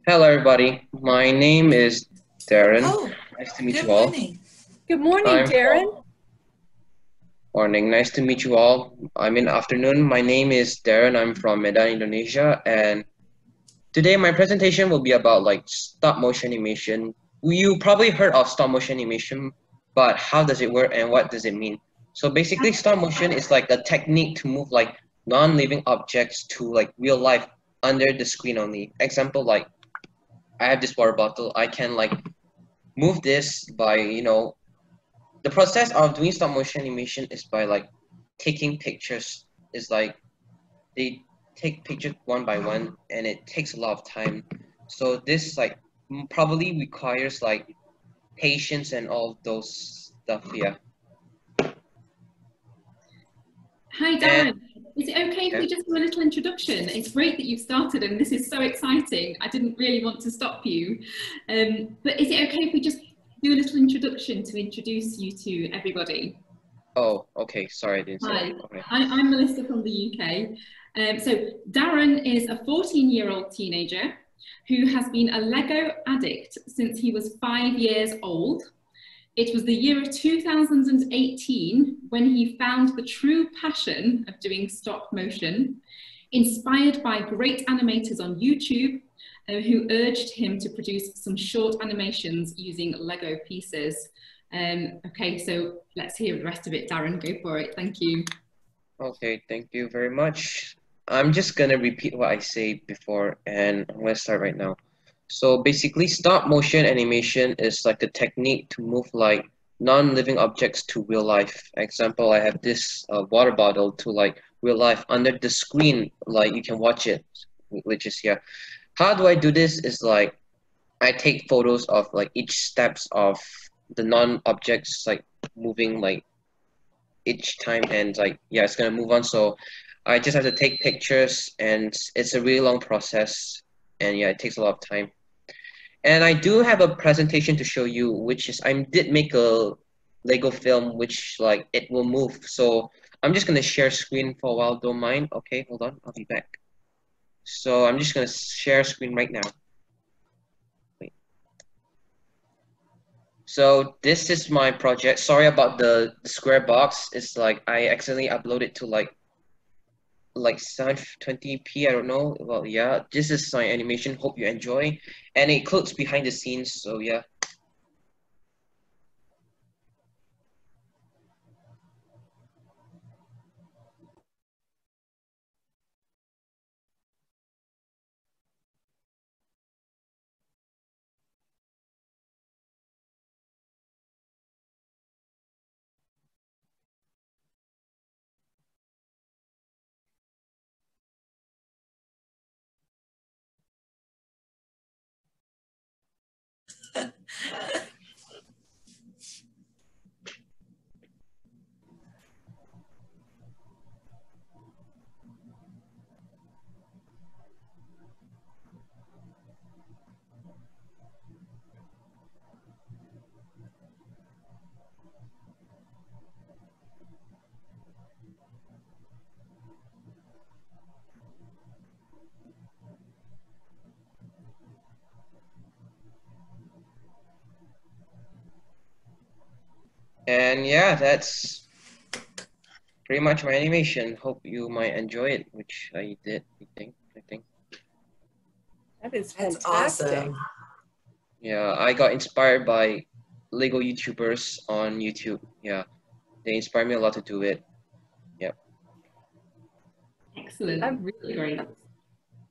Hello, everybody. My name is Darren. Oh, Nice to meet good you all. morning. Good morning, I'm from Darren. Morning. Nice to meet you all. I'm in afternoon. My name is Darren. I'm from Medan, Indonesia, and today my presentation will be about like stop motion animation. You probably heard of stop motion animation, but how does it work and what does it mean? So basically, stop motion is like a technique to move like non-living objects to like real life under the screen only. Example, like I have this water bottle. I can like move this by the process of doing stop motion animation is by like taking pictures. Is like they take pictures one by one and it takes a lot of time, so this like probably requires like patience and all those stuff. Yeah. Hi, And Darren. Is it okay if yeah. we just do a little introduction? It's great that you've started and this is so exciting. I didn't really want to stop you. But is it okay if we just do a little introduction to introduce you to everybody? Oh, okay, sorry, I didn't say Hi, that. Okay. I'm Melissa from the UK. So Darren is a 14-year-old teenager who has been a Lego addict since he was 5 years old. It was the year of 2018 when he found the true passion of doing stop motion, inspired by great animators on YouTube who urged him to produce some short animations using Lego pieces. Okay, so let's hear the rest of it. Darren, go for it. Thank you. Okay, thank you very much. I'm just gonna repeat what I say before, and I'm gonna start right now. So basically, stop motion animation is like the technique to move like non-living objects to real life. Example, I have this water bottle to like real life under the screen, like you can watch it, which is here. How do I do this? Is like I take photos of like each steps of the non-objects like moving like each time, and like yeah, it's gonna move on. So I just have to take pictures, and it's a really long process, and yeah, it takes a lot of time. And I do have a presentation to show you, which is I did make a Lego film which like it will move. So I'm just gonna share screen for a while, don't mind. Okay, hold on, I'll be back. So I'm just gonna share screen right now. Wait. So this is my project. Sorry about the square box. It's like I accidentally uploaded to like 720p, I don't know. Well, yeah, this is my animation. Hope you enjoy, and it includes behind the scenes. So yeah. And yeah, that's pretty much my animation. Hope you might enjoy it, which I did. I think. That is That's fantastic. awesome. Yeah, I got inspired by Lego YouTubers on YouTube. Yeah, they inspired me a lot to do it. Yep. Excellent, really great.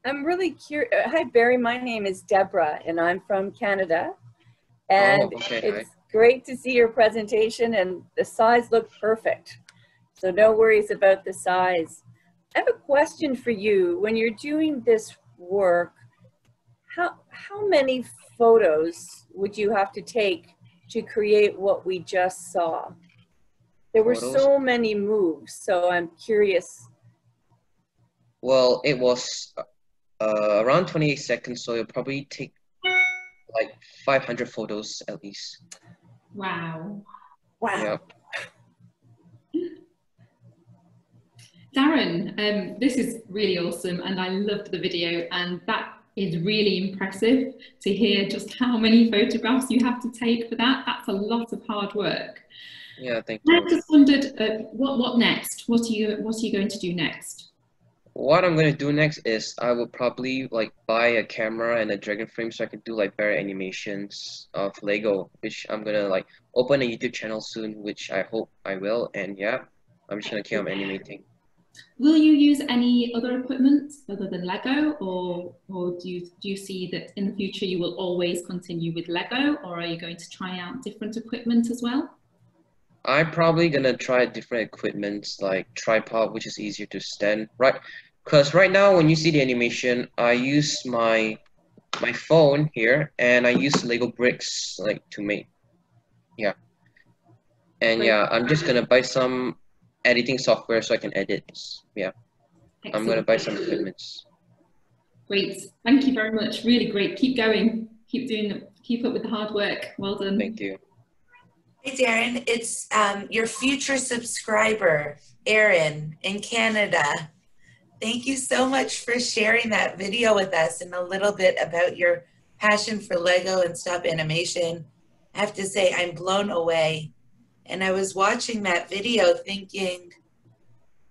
I'm really curious. Hi, Barry. My name is Deborah, and I'm from Canada. Oh, And okay. Hi. it's great to see your presentation, and the size looked perfect. So no worries about the size. I have a question for you. When you're doing this work, how many photos would you have to take to create what we just saw? There were Photos. so many moves, so I'm curious. Well, it was around 28 seconds, so it'll probably take like 500 photos at least. Wow. Wow. Yeah. Darren, this is really awesome and I loved the video, and that is really impressive. To hear just how many photographs you have to take for that, that's a lot of hard work. Yeah, thank I you. just wondered, what next? What are you going to do next? What I'm gonna do next is I will probably like buy a camera and a dragon frame so I can do like better animations of Lego, which I'm gonna like open a YouTube channel soon, which I hope I will. And yeah, I'm just gonna keep on animating. Will you use any other equipment other than Lego, or do you see that in the future you will always continue with Lego, or are you going to try out different equipment as well? I'm probably gonna try different equipments like tripod, which is easier to stand, right? Because right now when you see the animation, I use my phone here and I use Lego bricks like to make, yeah. And Great. yeah, I'm just gonna buy some editing software so I can edit. Yeah, I'm gonna Excellent. buy some equipments. Great. Thank you very much. Really great. Keep going. Keep up with the hard work. Well done. Thank you. Hey Darren, it's your future subscriber, Erin, in Canada. Thank you so much for sharing that video with us and a little bit about your passion for Lego and stop animation. I have to say, I'm blown away. And I was watching that video thinking,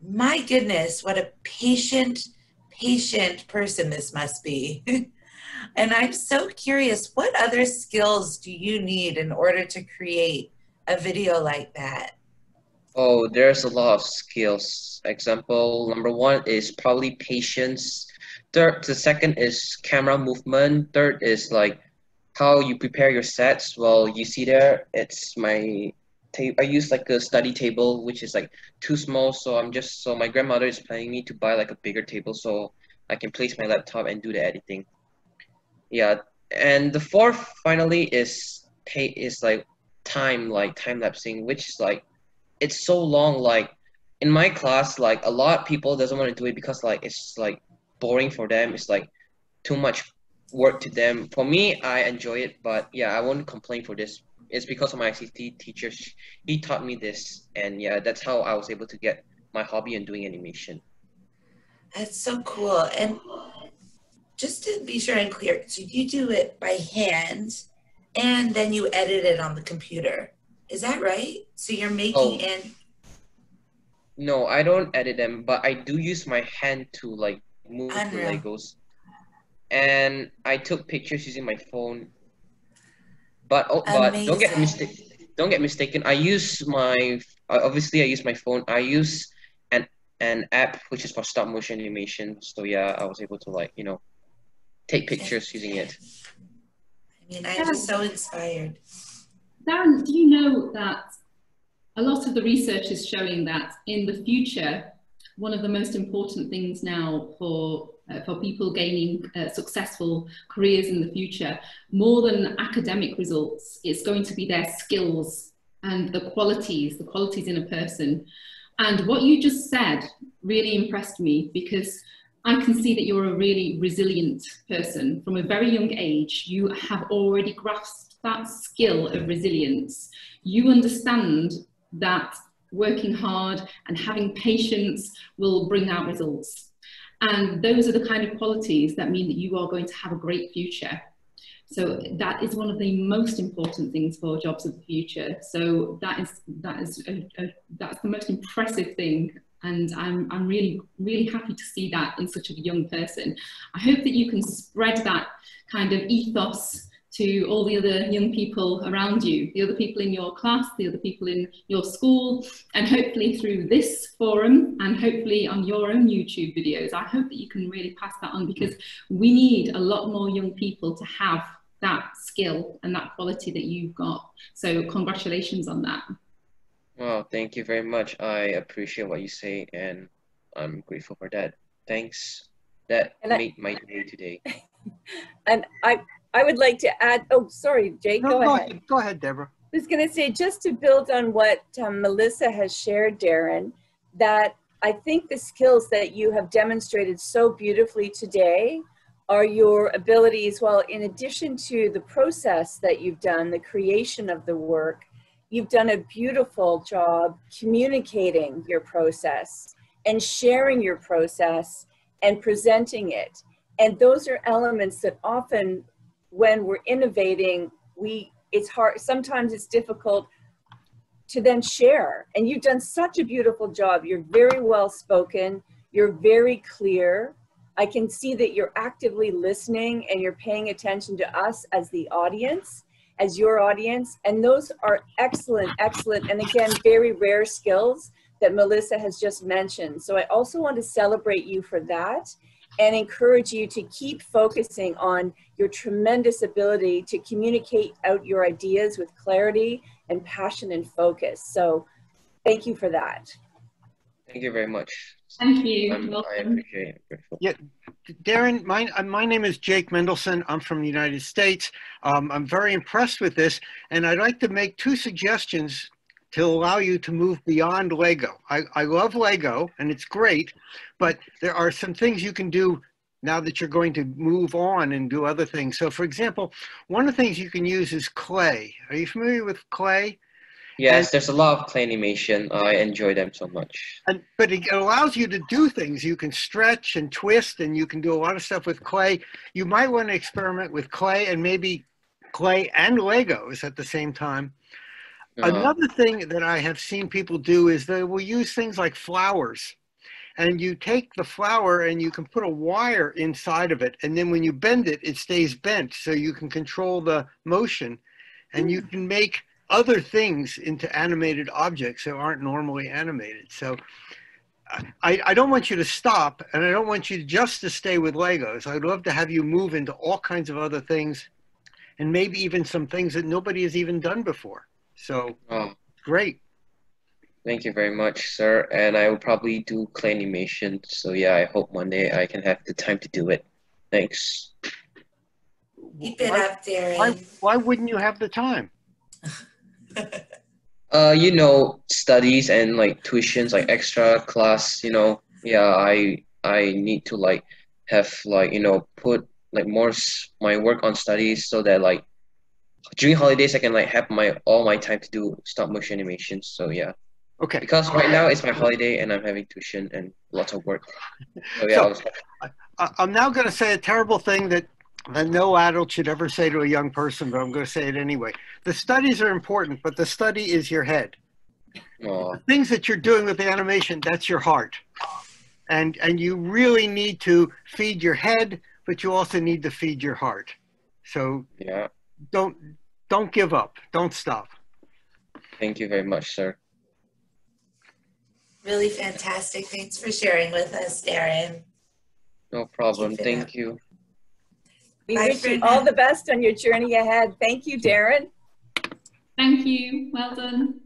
my goodness, what a patient person this must be. And I'm so curious, what other skills do you need in order to create a video like that? Oh, there's a lot of skills. Example, number one is probably patience. The second is camera movement. Third is like how you prepare your sets. Well, you see there, it's my table. I use like a study table, which is like too small. So my grandmother is planning me to buy like a bigger table so I can place my laptop and do the editing. Yeah, and the fourth finally is like time lapsing, which is like it's so long. Like in my class, like a lot of people doesn't want to do it because like it's like boring for them. It's like too much work to them. For me, I enjoy it, but yeah, I won't complain for this. It's because of my ICT teacher. He taught me this, and yeah, that's how I was able to get my hobby in doing animation. That's so cool. And just to be sure and clear, so you do it by hand and then you edit it on the computer. Is that right? So you're making No, I don't edit them, but I do use my hand to like move the Legos. And I took pictures using my phone. But don't get mistaken. I use my obviously I use my phone. I use an app which is for stop motion animation. So yeah, I was able to like, take pictures using it. I mean, I'm just so inspired. Darren, do you know that a lot of the research is showing that in the future, one of the most important things now for people gaining successful careers in the future, more than academic results, it's going to be their skills and the qualities in a person. And what you just said really impressed me, because I can see that you're a really resilient person. From a very young age, you have already grasped that skill of resilience. You understand that working hard and having patience will bring out results. And those are the kind of qualities that mean that you are going to have a great future. So that is one of the most important things for jobs of the future. So that's the most impressive thing. And I'm really, really happy to see that in such a young person. I hope that you can spread that kind of ethos to all the other young people around you, the other people in your class, the other people in your school, and hopefully through this forum and hopefully on your own YouTube videos. I hope that you can really pass that on, because we need a lot more young people to have that skill and that quality that you've got. So congratulations on that. Well, thank you very much. I appreciate what you say, and I'm grateful for that. Thanks. That made my day today. And I would like to add, oh, sorry, Jake, go ahead. Go ahead, Deborah. I was going to say, just to build on what Melissa has shared, Darren, that I think the skills that you have demonstrated so beautifully today are your abilities. Well, in addition to the process that you've done, the creation of the work, you've done a beautiful job communicating your process and sharing your process and presenting it. And those are elements that often when we're innovating, it's hard, sometimes it's difficult to then share. And you've done such a beautiful job. You're very well spoken. You're very clear. I can see that you're actively listening and you're paying attention to us as the audience, as your audience. And those are excellent, excellent, and again, very rare skills that Melissa has just mentioned. So I also want to celebrate you for that and encourage you to keep focusing on your tremendous ability to communicate out your ideas with clarity and passion and focus. So thank you for that. Thank you very much. Thank you. I appreciate it. Grateful. Yeah, Darren, my name is Jake Mendelson. I'm from the United States. I'm very impressed with this, and I'd like to make 2 suggestions to allow you to move beyond Lego. I love Lego, and it's great, but there are some things you can do now that you're going to move on and do other things. So, for example, one of the things you can use is clay. Are you familiar with clay? Yes, there's a lot of clay animation. I enjoy them so much. But it allows you to do things. You can stretch and twist, and you can do a lot of stuff with clay. You might want to experiment with clay and maybe clay and Legos at the same time. Another thing that I have seen people do is they will use things like flowers. And you take the flower and you can put a wire inside of it. And then when you bend it, it stays bent. So you can control the motion. And you can make other things into animated objects that aren't normally animated. So I don't want you to stop, and I don't want you just to stay with Legos. I'd love to have you move into all kinds of other things, and maybe even some things that nobody has even done before. So great. Thank you very much, sir. And I will probably do clay animation. So yeah, I hope one day I can have the time to do it. Thanks. Keep it up, Darren. Why wouldn't you have the time? You know, studies and like tuitions, like extra class, you know, yeah, I need to like have like, you know, put like more my work on studies so that like during holidays I can like have all my time to do stop motion animation. So yeah. Okay. Because right now it's my holiday and I'm having tuition and lots of work. So yeah, I'm now going to say a terrible thing that no adult should ever say to a young person, but I'm going to say it anyway. The studies are important, but the study is your head. The things that you're doing with the animation, that's your heart. And you really need to feed your head, but you also need to feed your heart. So yeah, don't give up. Don't stop. Thank you very much, sir. Really fantastic. Thanks for sharing with us, Darren. No problem. Thank you. We wish you all the best on your journey ahead. Thank you, Darren. Thank you. Well done.